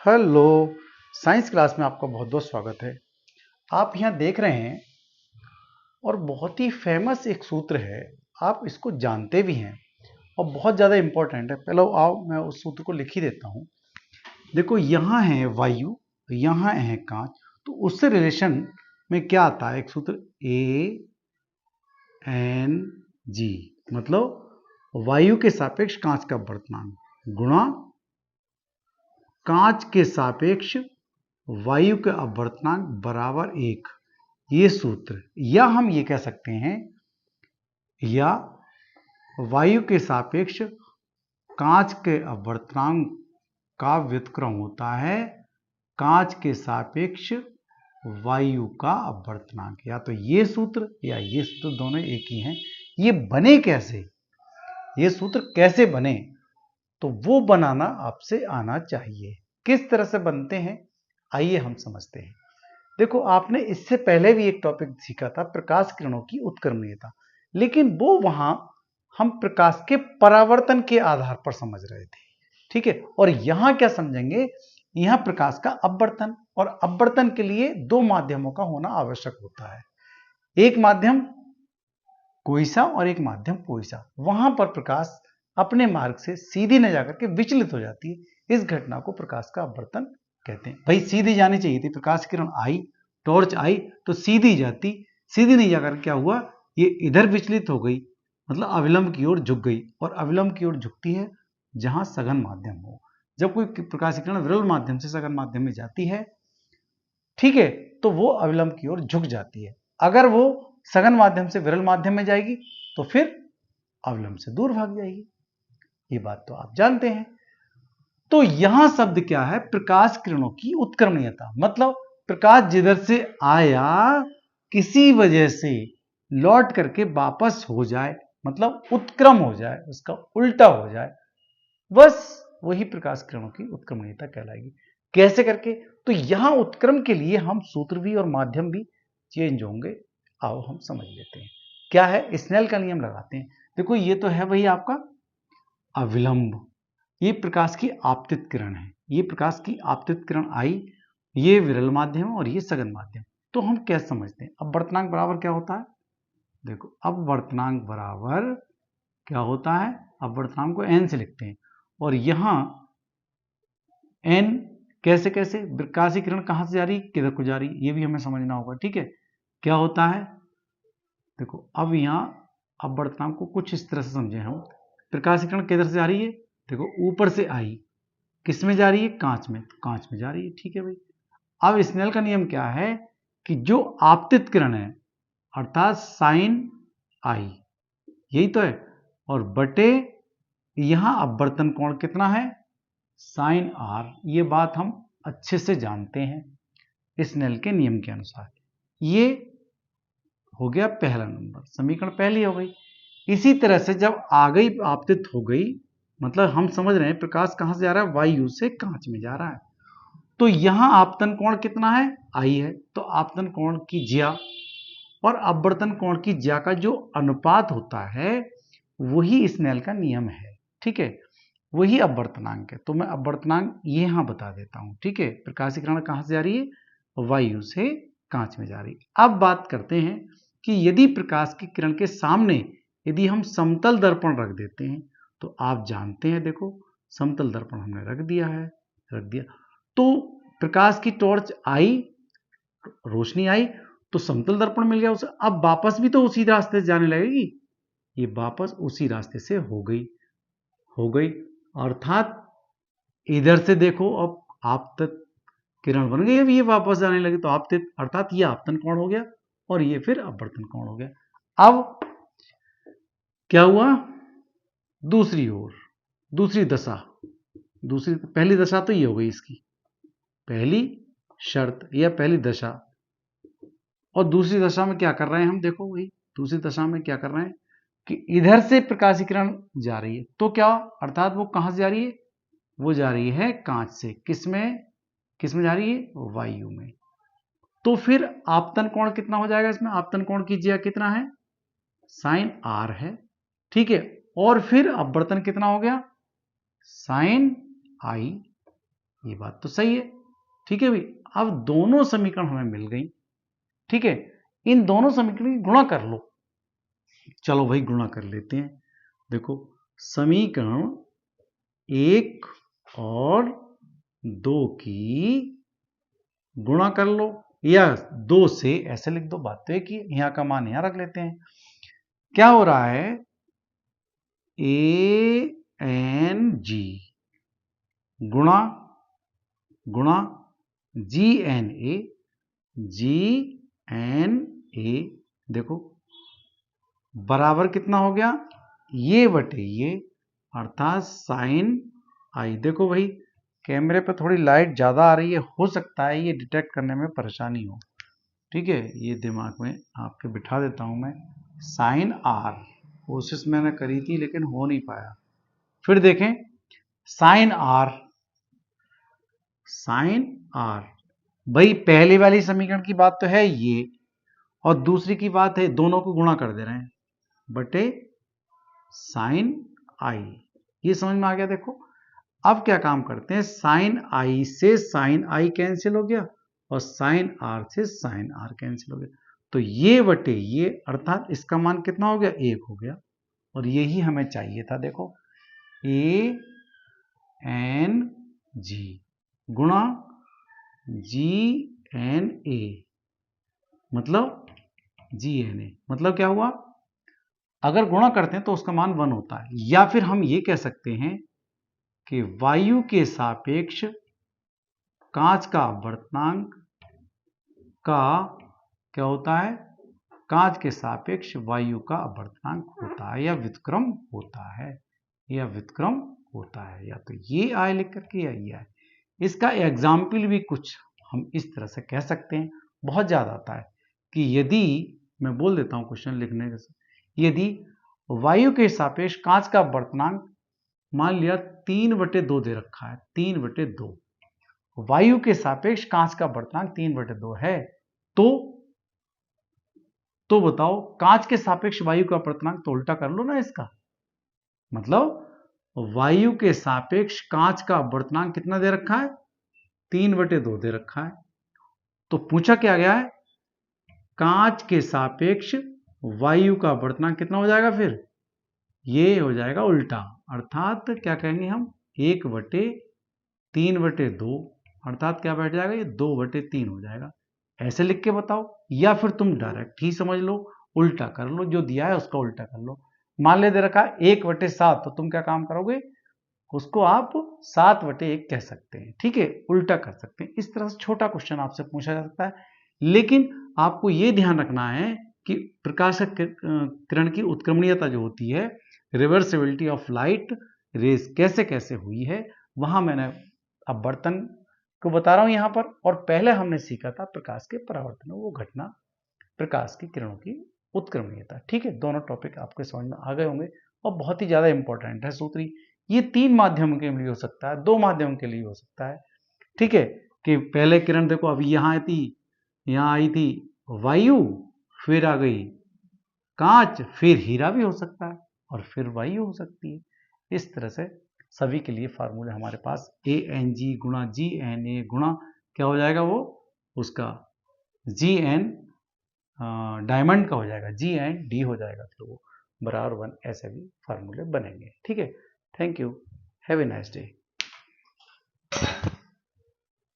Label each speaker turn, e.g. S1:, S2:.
S1: Hello. Science class में आपका बहुत बहुत स्वागत है। आप यहाँ देख रहे हैं और बहुत ही फेमस एक सूत्र है, आप इसको जानते भी हैं और बहुत ज़्यादा इंपॉर्टेंट है। पहले आओ मैं उस सूत्र को लिख ही देता हूँ। देखो, यहाँ है वायु, यहाँ है कांच, तो उससे रिलेशन में क्या आता है? एक सूत्र ANG, मतलब वायु के सापेक्ष कांच का अपवर्तनांक गुणा कांच के सापेक्ष वायु का अपवर्तनांक बराबर 1। ये सूत्र, या हम ये कह सकते हैं, या वायु के सापेक्ष कांच के अपवर्तनांक का व्युत्क्रम होता है कांच के सापेक्ष वायु का अपवर्तनांक। या तो ये सूत्र या ये सूत्र, दोनों एक ही हैं। ये बने कैसे, ये सूत्र कैसे बने, तो वो बनाना आपसे आना चाहिए। किस तरह से बनते हैं, आइए हम समझते हैं। देखो, आपने इससे पहले भी एक टॉपिक सीखा था, प्रकाश किरणों की उत्क्रमणीयता, लेकिन वो वहां हम प्रकाश के परावर्तन के आधार पर समझ रहे थे, ठीक है। और यहां क्या समझेंगे, यहां प्रकाश का अपवर्तन, और अपवर्तन के लिए दो माध्यमों का होना आवश्यक होता है। एक माध्यम कोइसा और एक माध्यम पोइसा। वहां पर प्रकाश अपने मार्ग से सीधी न जाकर के विचलित हो जाती है। इस घटना को प्रकाश का अपवर्तन कहते हैं। भाई सीधी जानी चाहिए थी, प्रकाश किरण आई, टॉर्च आई तो सीधी जाती, सीधी नहीं जाकर क्या हुआ, ये इधर विचलित हो गई, मतलब अविलंब की ओर झुक गई। और अविलंब की ओर झुकती है जहां सघन माध्यम हो। जब कोई प्रकाश किरण विरल माध्यम से सघन माध्यम में जाती है, ठीक है, तो वो अविलंब की ओर झुक जाती है। अगर वो सघन माध्यम से विरल माध्यम में जाएगी तो फिर अविलंब से दूर भाग जाएगी। ये बात तो आप जानते हैं। तो यहां शब्द क्या है, प्रकाश किरणों की उत्क्रमणीयता, मतलब प्रकाश जिधर से आया किसी वजह से लौट करके वापस हो जाए, मतलब उत्क्रम हो जाए, उसका उल्टा हो जाए, बस वही प्रकाश किरणों की उत्क्रमणीयता कहलाएगी। कैसे करके, तो यहां उत्क्रम के लिए हम सूत्र भी और माध्यम भी चेंज होंगे। आओ हम समझ लेते हैं क्या है। स्नेल का नियम लगाते हैं। देखो, ये तो है वही आपका अविलंब, ये प्रकाश की आपतित किरण है, ये प्रकाश की आपतित किरण आई, ये विरल माध्यम है और ये सघन माध्यम। तो हम कैसे समझते हैं, अपवर्तनांक बराबर क्या होता है? देखो, अपवर्तनांक बराबर क्या होता है, अपवर्तनांक को n से लिखते हैं, और यहां n कैसे कैसे, प्रकाश की किरण कहां से जा रही, किधर को जा रही, ये भी हमें समझना होगा, ठीक है। क्या होता है, देखो अब यहां अपवर्तनांक को कुछ इस तरह से समझे हम। प्रकाश की किरण किधर से जा रही है, देखो ऊपर से आई, किस में जा रही है, कांच में, तो कांच में जा रही है, ठीक है भाई। अब स्नेल का नियम क्या है कि जो आपतित किरण है, अर्थात साइन आई, यही तो है, और बटे यहां अपवर्तन कोण कितना है, साइन आर। ये बात हम अच्छे से जानते हैं स्नेल के नियम के अनुसार। ये हो गया पहला नंबर, समीकरण पहली हो गई। इसी तरह से जब आ गई, आपतित हो गई, मतलब हम समझ रहे हैं प्रकाश कहां से जा रहा है, वायु से कांच में जा रहा है, तो यहां आपतन कोण कितना है, आई है, तो आपतन कोण की ज्या और अपवर्तन कोण की ज्या का जो अनुपात होता है वही स्नेल का नियम है, ठीक है, वही अपवर्तनांक है। तो मैं अपवर्तनांक यहां बता देता हूं, ठीक है। प्रकाश की किरण कहां से जा रही है, वायु से कांच में जा रही है। अब बात करते हैं कि यदि प्रकाश की किरण के सामने यदि हम समतल दर्पण रख देते हैं, तो आप जानते हैं, देखो समतल दर्पण हमने रख दिया है, रख दिया, तो प्रकाश की टॉर्च आई, रोशनी आई, तो समतल दर्पण मिल गया उसे। अब वापस भी तो उसी रास्ते से जाने लगेगी, ये वापस उसी रास्ते से हो गई, हो गई, अर्थात इधर से देखो, अब आपतन किरण बन गई, अब ये वापस जाने लगी, तो आपतित, अर्थात ये आपतन कोण हो गया और ये फिर अपवर्तन कोण हो गया। अब क्या हुआ, दूसरी ओर, दूसरी दशा, दूसरी, पहली दशा तो ये हो गई इसकी पहली शर्त या पहली दशा, और दूसरी दशा में क्या कर रहे हैं हम, देखो वही दूसरी दशा में क्या कर रहे हैं कि इधर से प्रकाश की किरण जा रही है, तो क्या, अर्थात वो कहां से जा रही है, वो जा रही है कांच से, किसमें, किसमें जा रही है, वायु में। तो फिर आपतन कोण कितना हो जाएगा इसमें, आपतन कोण की ज्या कितना है, साइन आर है, ठीक है, और फिर अपवर्तन कितना हो गया, साइन आई, ये बात तो सही है। ठीक है भाई, अब दोनों समीकरण हमें मिल गई। ठीक है, इन दोनों समीकरण की गुणा कर लो। चलो भाई गुणा कर लेते हैं। देखो, समीकरण 1 और 2 की गुणा कर लो, या 2 से ऐसे लिख दो, बात तो है कि यहां का मान यहां रख लेते हैं। क्या हो रहा है, ANG गुणा GNA, GNA देखो बराबर कितना हो गया, ये बटे ये, अर्थात साइन आई। देखो भाई, कैमरे पे थोड़ी लाइट ज़्यादा आ रही है, हो सकता है ये डिटेक्ट करने में परेशानी हो। ठीक है, ये दिमाग में आपके बिठा देता हूं मैं। साइन आर, कोशिश मैंने करी थी लेकिन हो नहीं पाया। फिर देखें, साइन आर, साइन आर, भाई पहले वाली समीकरण की बात तो है ये, और दूसरी की बात है दोनों को गुणा कर दे रहे हैं, बटे साइन आई। ये समझ में आ गया। देखो अब क्या काम करते हैं, साइन आई से साइन आई कैंसिल हो गया, और साइन आर से साइन आर कैंसिल हो गया, तो ये बटे ये, अर्थात इसका मान कितना हो गया, 1 हो गया। और यही हमें चाहिए था। देखो, ANG गुणा GNA, मतलब GNA मतलब क्या हुआ, अगर गुणा करते हैं तो उसका मान 1 होता है। या फिर हम ये कह सकते हैं कि वायु के सापेक्ष कांच का अपवर्तनांक का क्या होता है, कांच के सापेक्ष वायु का अपवर्तनांक होता है, या व्युत्क्रम होता है, या व्युत्क्रम होता है, या तो ये आए लिख करके या ये आए। इसका एग्जाम्पल भी कुछ हम इस तरह से कह सकते हैं, बहुत ज्यादा आता है कि यदि मैं बोल देता हूं क्वेश्चन लिखने से, यदि वायु के सापेक्ष कांच का अपवर्तनांक मान लिया 3/2 दे रखा है, 3/2, वायु के सापेक्ष कांच का अपवर्तनांक 3/2 है, तो बताओ कांच के सापेक्ष वायु का अपवर्तनांक, तो उल्टा कर लो ना इसका, मतलब वायु के सापेक्ष कांच का अपवर्तनांक कितना दे रखा है, 3/2 दे रखा है। तो पूछा क्या गया है, कांच के सापेक्ष वायु का अपवर्तनांक कितना हो जाएगा, फिर ये हो जाएगा उल्टा, अर्थात क्या कहेंगे हम, 1/3/2, अर्थात क्या बैठ जाएगा, ये 2/3 हो जाएगा। ऐसे लिख के बताओ, या फिर तुम डायरेक्ट ही समझ लो, उल्टा कर लो, जो दिया है उसका उल्टा कर लो। मान ले दे रखा 1/7, तो तुम क्या काम करोगे, उसको आप 7/1 कह सकते हैं। ठीक है, उल्टा कर सकते हैं। इस तरह से छोटा क्वेश्चन आपसे पूछा जा सकता है, लेकिन आपको यह ध्यान रखना है कि प्रकाशक किरण की उत्क्रमणीयता जो होती है, रिवर्सिबिलिटी ऑफ लाइट रेज कैसे कैसे हुई है, वहां मैंने अपवर्तन को बता रहा हूं यहां पर, और पहले हमने सीखा था प्रकाश के परावर्तन, वो घटना प्रकाश की किरणों की उत्क्रमणीयता। ठीक है, दोनों टॉपिक आपके समझ में आ गए होंगे, और बहुत ही ज्यादा इंपॉर्टेंट है सूत्री। ये 3 माध्यमों के लिए हो सकता है, 2 माध्यमों के लिए हो सकता है। ठीक है, कि पहले किरण देखो अभी यहां थी, यहां आई थी वायु, फिर आ गई कांच, फिर हीरा भी हो सकता है, और फिर वायु हो सकती है। इस तरह से सभी के लिए फार्मूले हमारे पास, ANG गुणा GNA गुणा क्या हो जाएगा, वो उसका GN डायमंड का हो जाएगा, GND हो जाएगा, फिर वो बराबर 1, ऐसे भी फार्मूले बनेंगे। ठीक है, thank you, have a nice day.